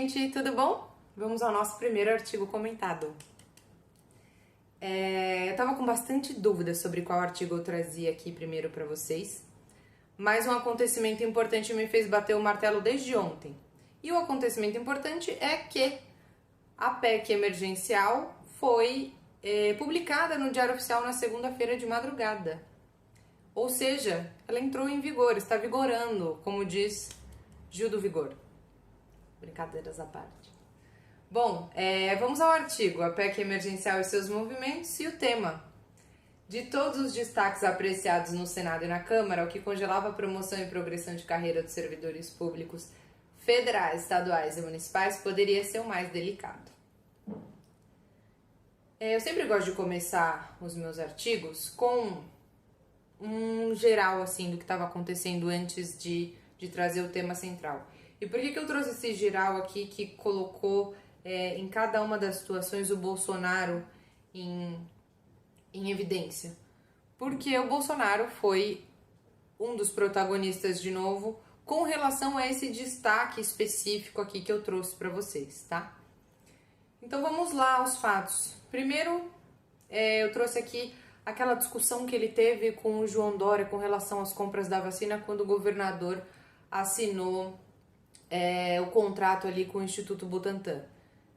gente, tudo bom? Vamos ao nosso primeiro artigo comentado. Eu tava com bastante dúvida sobre qual artigo eu trazia aqui primeiro para vocês, mas um acontecimento importante me fez bater o martelo desde ontem. E o acontecimento importante é que a PEC emergencial foi publicada no Diário Oficial na segunda-feira de madrugada. Ou seja, ela entrou em vigor, está vigorando, como diz Gil do Vigor. Brincadeiras à parte. Bom, vamos ao artigo, a PEC emergencial e seus movimentos e o tema. De todos os destaques apreciados no Senado e na Câmara, o que congelava a promoção e progressão de carreira dos servidores públicos federais, estaduais e municipais poderia ser o mais delicado. Eu sempre gosto de começar os meus artigos com um geral assim do que estava acontecendo antes de trazer o tema central. E por que eu trouxe esse geral aqui que colocou em cada uma das situações o Bolsonaro em evidência? Porque o Bolsonaro foi um dos protagonistas de novo com relação a esse destaque específico aqui que eu trouxe para vocês, tá? Então vamos lá aos fatos. Primeiro, eu trouxe aqui aquela discussão que ele teve com o João Dória com relação às compras da vacina quando o governador assinou o contrato ali com o Instituto Butantan.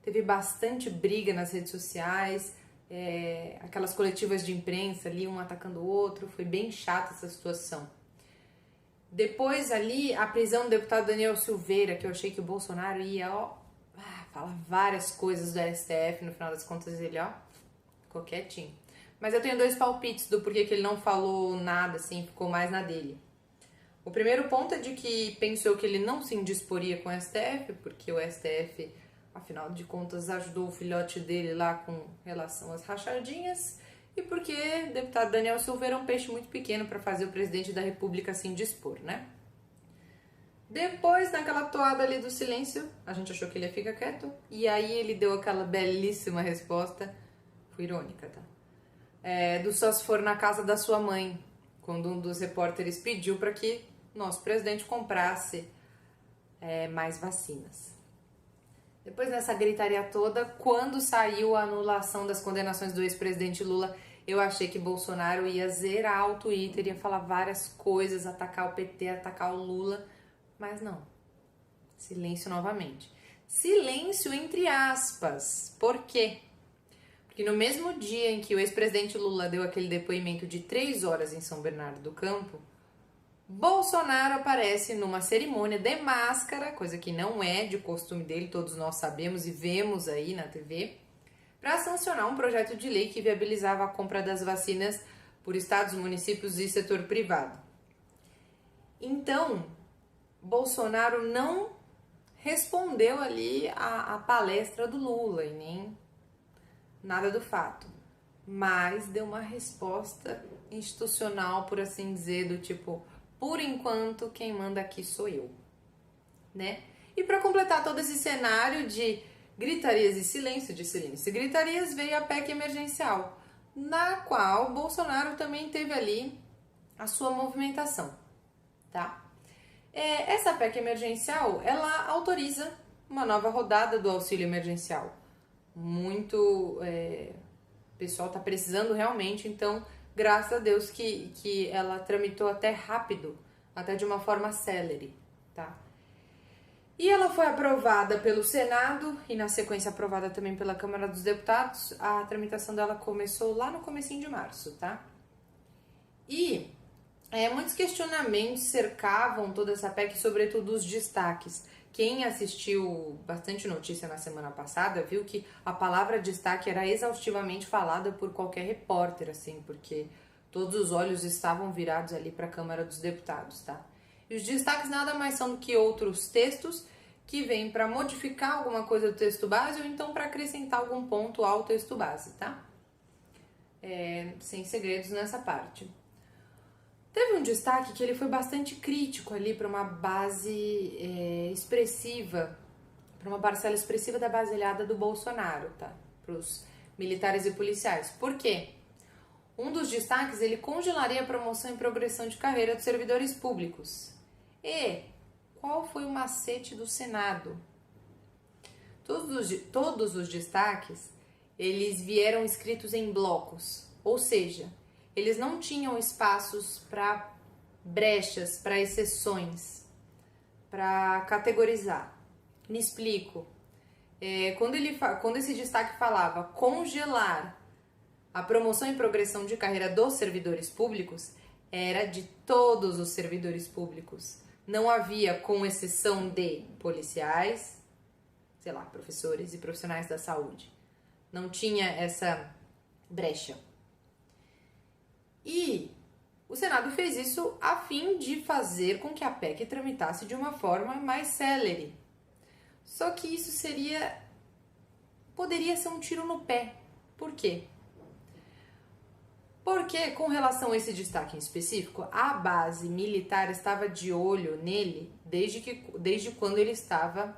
Teve bastante briga nas redes sociais, aquelas coletivas de imprensa ali, um atacando o outro, foi bem chata essa situação. Depois ali, a prisão do deputado Daniel Silveira, que eu achei que o Bolsonaro ia, falar várias coisas do STF, no final das contas ele, ficou quietinho. Mas eu tenho dois palpites do porquê que ele não falou nada, assim, ficou mais na dele. O primeiro ponto é de que penso eu que ele não se indisporia com o STF, porque o STF, afinal de contas, ajudou o filhote dele lá com relação às rachadinhas, e porque o deputado Daniel Silveira é um peixe muito pequeno para fazer o presidente da República se indispor, né? Depois, naquela toada ali do silêncio, a gente achou que ele ia ficar quieto, e aí ele deu aquela belíssima resposta, foi irônica, tá? Do só se for na casa da sua mãe, quando um dos repórteres pediu para que nosso presidente comprasse mais vacinas. Depois nessa gritaria toda, quando saiu a anulação das condenações do ex-presidente Lula, eu achei que Bolsonaro ia zerar o Twitter, ia falar várias coisas, atacar o PT, atacar o Lula, mas não. Silêncio novamente. Silêncio entre aspas. Por quê? Porque no mesmo dia em que o ex-presidente Lula deu aquele depoimento de 3 horas em São Bernardo do Campo, Bolsonaro aparece numa cerimônia de máscara, coisa que não é de costume dele, todos nós sabemos e vemos aí na TV, para sancionar um projeto de lei que viabilizava a compra das vacinas por estados, municípios e setor privado. Então, Bolsonaro não respondeu ali a palestra do Lula e nem nada do fato, mas deu uma resposta institucional, por assim dizer, do tipo, por enquanto quem manda aqui sou eu, né? E para completar todo esse cenário de gritarias e silêncio, de silêncio e gritarias, veio a PEC emergencial, na qual Bolsonaro também teve ali a sua movimentação, tá? Essa PEC emergencial, ela autoriza uma nova rodada do auxílio emergencial. O pessoal tá precisando realmente, então graças a Deus que ela tramitou até rápido, até de uma forma célere, tá? E ela foi aprovada pelo Senado e na sequência aprovada também pela Câmara dos Deputados. A tramitação dela começou lá no comecinho de março, tá? E muitos questionamentos cercavam toda essa PEC, sobretudo os destaques. Quem assistiu bastante notícia na semana passada viu que a palavra destaque era exaustivamente falada por qualquer repórter, assim, porque todos os olhos estavam virados ali para a Câmara dos Deputados, tá? E os destaques nada mais são do que outros textos que vêm para modificar alguma coisa do texto base ou então para acrescentar algum ponto ao texto base, tá? Sem segredos nessa parte. Teve um destaque que ele foi bastante crítico ali para uma base expressiva, para uma parcela expressiva da base aliada do Bolsonaro, tá? Para os militares e policiais. Por quê? Um dos destaques, ele congelaria a promoção e progressão de carreira dos servidores públicos. E qual foi o macete do Senado? Todos os destaques, eles vieram escritos em blocos, ou seja, eles não tinham espaços para brechas, para exceções, para categorizar. Me explico. Quando esse destaque falava congelar a promoção e progressão de carreira dos servidores públicos, era de todos os servidores públicos. Não havia, com exceção de policiais, sei lá, professores e profissionais da saúde. Não tinha essa brecha. E o Senado fez isso a fim de fazer com que a PEC tramitasse de uma forma mais célere. Só que isso poderia ser um tiro no pé. Por quê? Porque, com relação a esse destaque em específico, a base militar estava de olho nele desde quando ele estava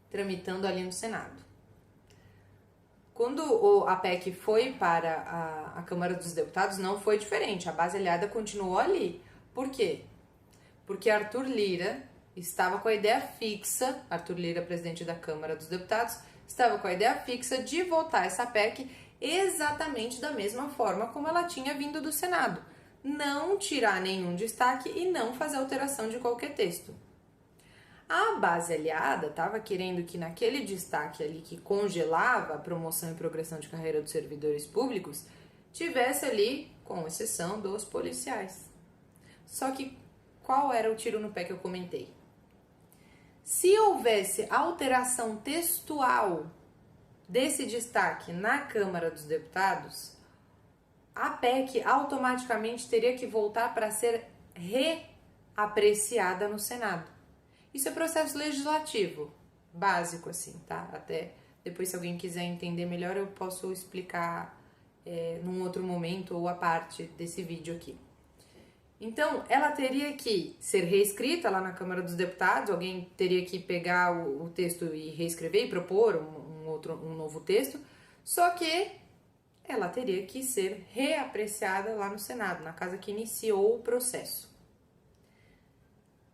tramitando ali no Senado. Quando a PEC foi para a Câmara dos Deputados, não foi diferente. A base aliada continuou ali. Por quê? Porque Arthur Lira estava com a ideia fixa, Arthur Lira, presidente da Câmara dos Deputados, estava com a ideia fixa de votar essa PEC exatamente da mesma forma como ela tinha vindo do Senado. Não tirar nenhum destaque e não fazer alteração de qualquer texto. A base aliada estava querendo que naquele destaque ali que congelava a promoção e progressão de carreira dos servidores públicos, tivesse ali, com exceção dos policiais. Só que qual era o tiro no pé que eu comentei? Se houvesse alteração textual desse destaque na Câmara dos Deputados, a PEC automaticamente teria que voltar para ser reapreciada no Senado. Isso é processo legislativo, básico assim, tá? Até depois, se alguém quiser entender melhor, eu posso explicar num outro momento ou a parte desse vídeo aqui. Então, ela teria que ser reescrita lá na Câmara dos Deputados, alguém teria que pegar o texto e reescrever e propor um novo texto, só que ela teria que ser reapreciada lá no Senado, na casa que iniciou o processo.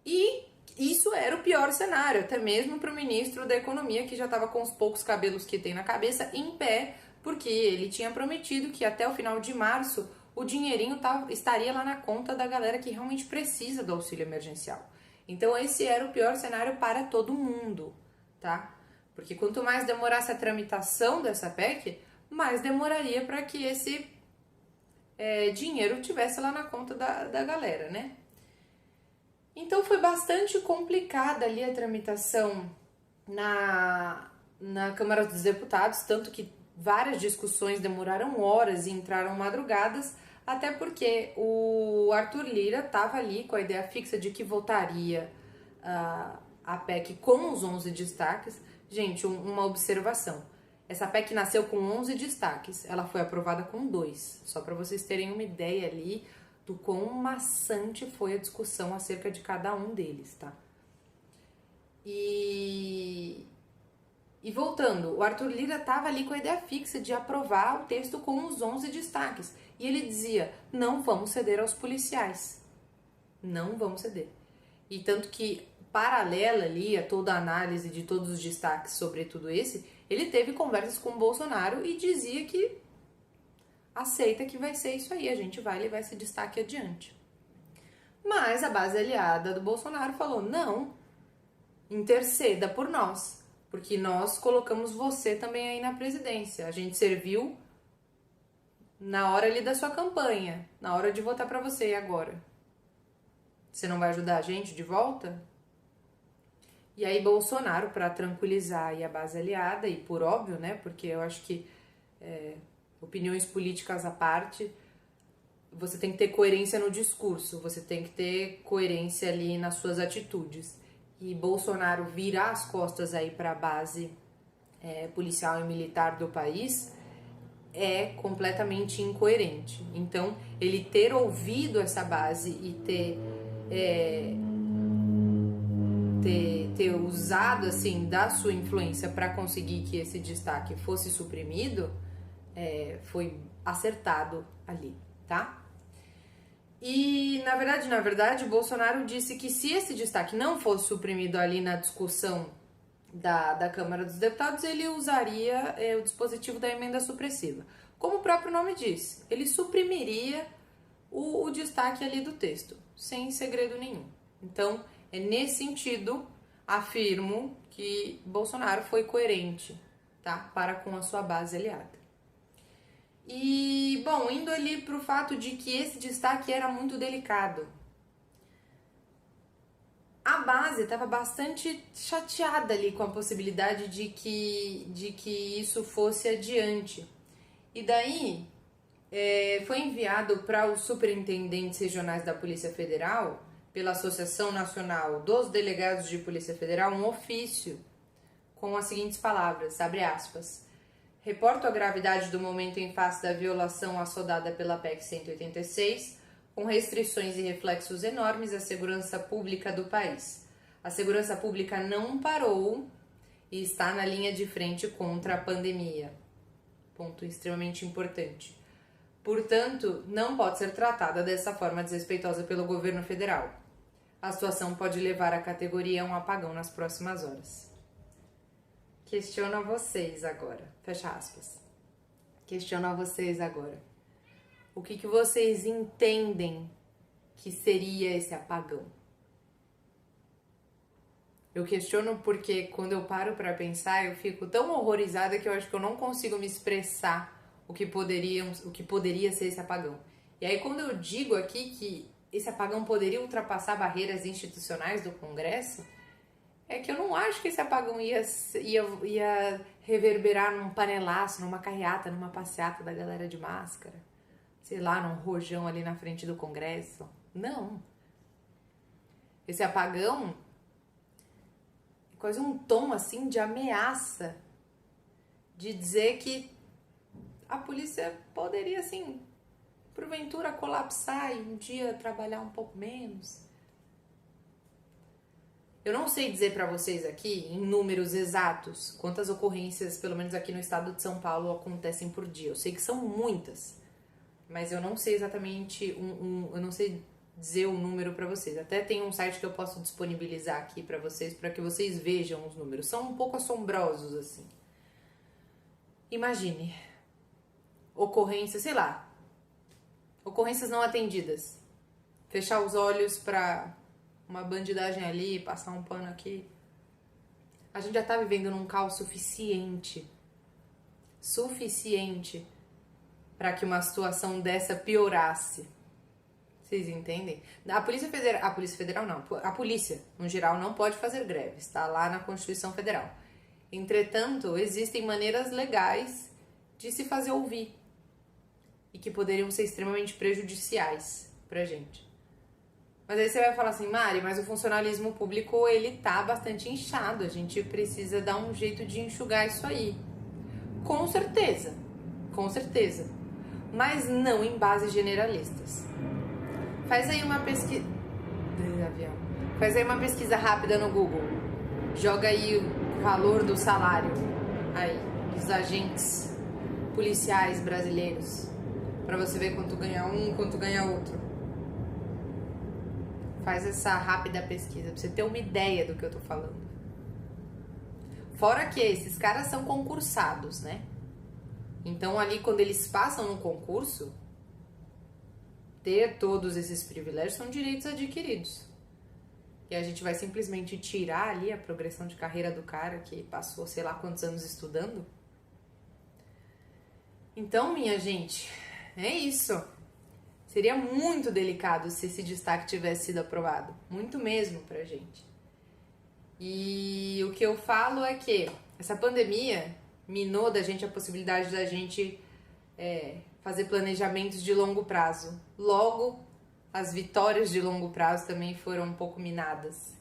E isso era o pior cenário, até mesmo para o ministro da Economia, que já estava com os poucos cabelos que tem na cabeça em pé, porque ele tinha prometido que até o final de março o dinheirinho estaria lá na conta da galera que realmente precisa do auxílio emergencial. Então esse era o pior cenário para todo mundo, tá? Porque quanto mais demorasse a tramitação dessa PEC, mais demoraria para que esse dinheiro tivesse lá na conta da galera, né? Então foi bastante complicada ali a tramitação na Câmara dos Deputados, tanto que várias discussões demoraram horas e entraram madrugadas, até porque o Arthur Lira estava ali com a ideia fixa de que votaria a PEC com os 11 destaques. Gente, uma observação. Essa PEC nasceu com 11 destaques, ela foi aprovada com 2, só para vocês terem uma ideia ali do quão maçante foi a discussão acerca de cada um deles, tá? E voltando, o Arthur Lira estava ali com a ideia fixa de aprovar o texto com os 11 destaques. E ele dizia, não vamos ceder aos policiais. Não vamos ceder. E tanto que, paralela ali a toda a análise de todos os destaques sobre tudo esse, ele teve conversas com o Bolsonaro e dizia que aceita que vai ser isso aí, a gente vai levar esse destaque adiante. Mas a base aliada do Bolsonaro falou, não, interceda por nós, porque nós colocamos você também aí na presidência, a gente serviu na hora ali da sua campanha, na hora de votar pra você, e agora? Você não vai ajudar a gente de volta? E aí Bolsonaro, para tranquilizar aí a base aliada, e por óbvio, né, porque eu acho que opiniões políticas à parte, você tem que ter coerência no discurso, você tem que ter coerência ali nas suas atitudes. E Bolsonaro virar as costas aí para a base policial e militar do país é completamente incoerente. Então, ele ter ouvido essa base e ter usado assim da sua influência para conseguir que esse destaque fosse suprimido, foi acertado ali, tá? E, na verdade, Bolsonaro disse que se esse destaque não fosse suprimido ali na discussão da Câmara dos Deputados, ele usaria o dispositivo da emenda supressiva. Como o próprio nome diz, ele suprimiria o destaque ali do texto, sem segredo nenhum. Então, é nesse sentido, afirmo que Bolsonaro foi coerente, tá? Para com a sua base aliada. E, bom, indo ali para o fato de que esse destaque era muito delicado. A base estava bastante chateada ali com a possibilidade de que isso fosse adiante. E daí foi enviado para os superintendentes regionais da Polícia Federal, pela Associação Nacional dos Delegados de Polícia Federal, um ofício com as seguintes palavras, abre aspas: reporto a gravidade do momento em face da violação assodada pela PEC 186, com restrições e reflexos enormes à segurança pública do país. A segurança pública não parou e está na linha de frente contra a pandemia. Ponto extremamente importante. Portanto, não pode ser tratada dessa forma desrespeitosa pelo governo federal. A situação pode levar a categoria a um apagão nas próximas horas. Questiono a vocês agora. Fecha aspas. Questiono a vocês agora. O que vocês entendem que seria esse apagão? Eu questiono porque quando eu paro para pensar, eu fico tão horrorizada que eu acho que eu não consigo me expressar o que poderia ser esse apagão. E aí quando eu digo aqui que esse apagão poderia ultrapassar barreiras institucionais do Congresso, é que eu não acho que esse apagão ia reverberar num panelaço, numa carreata, numa passeata da galera de máscara, sei lá, num rojão ali na frente do Congresso. Não. Esse apagão é quase um tom assim de ameaça, de dizer que a polícia poderia, assim, porventura colapsar e um dia trabalhar um pouco menos. Eu não sei dizer para vocês aqui, em números exatos, quantas ocorrências, pelo menos aqui no estado de São Paulo, acontecem por dia. Eu sei que são muitas, mas eu não sei exatamente, eu não sei dizer o número para vocês. Até tem um site que eu posso disponibilizar aqui para que vocês vejam os números. São um pouco assombrosos, assim. Imagine, ocorrências, sei lá, ocorrências não atendidas. Fechar os olhos para uma bandidagem ali, passar um pano aqui. A gente já tá vivendo num caos suficiente para que uma situação dessa piorasse. Vocês entendem? A Polícia Federal não, a polícia, no geral, não pode fazer greve, está lá na Constituição Federal. Entretanto, existem maneiras legais de se fazer ouvir e que poderiam ser extremamente prejudiciais pra gente. Mas aí você vai falar assim, Mari, mas o funcionalismo público, ele tá bastante inchado, a gente precisa dar um jeito de enxugar isso aí. Com certeza, mas não em bases generalistas. Faz aí uma pesquisa... Faz aí uma pesquisa rápida no Google, joga aí o valor do salário aí, dos agentes policiais brasileiros, pra você ver quanto ganha um, quanto ganha outro. Faz essa rápida pesquisa, pra você ter uma ideia do que eu tô falando. Fora que esses caras são concursados, né? Então ali quando eles passam no concurso, ter todos esses privilégios são direitos adquiridos. E a gente vai simplesmente tirar ali a progressão de carreira do cara que passou sei lá quantos anos estudando? Então, minha gente, é isso. Seria muito delicado se esse destaque tivesse sido aprovado. Muito mesmo pra gente. E o que eu falo é que essa pandemia minou da gente a possibilidade da gente fazer planejamentos de longo prazo. Logo, as vitórias de longo prazo também foram um pouco minadas.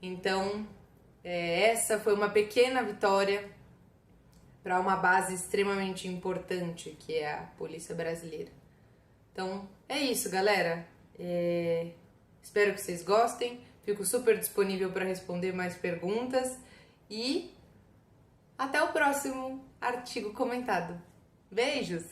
Então, essa foi uma pequena vitória para uma base extremamente importante, que é a Polícia Brasileira. Então, é isso, galera. Espero que vocês gostem. Fico super disponível para responder mais perguntas. E até o próximo artigo comentado. Beijos!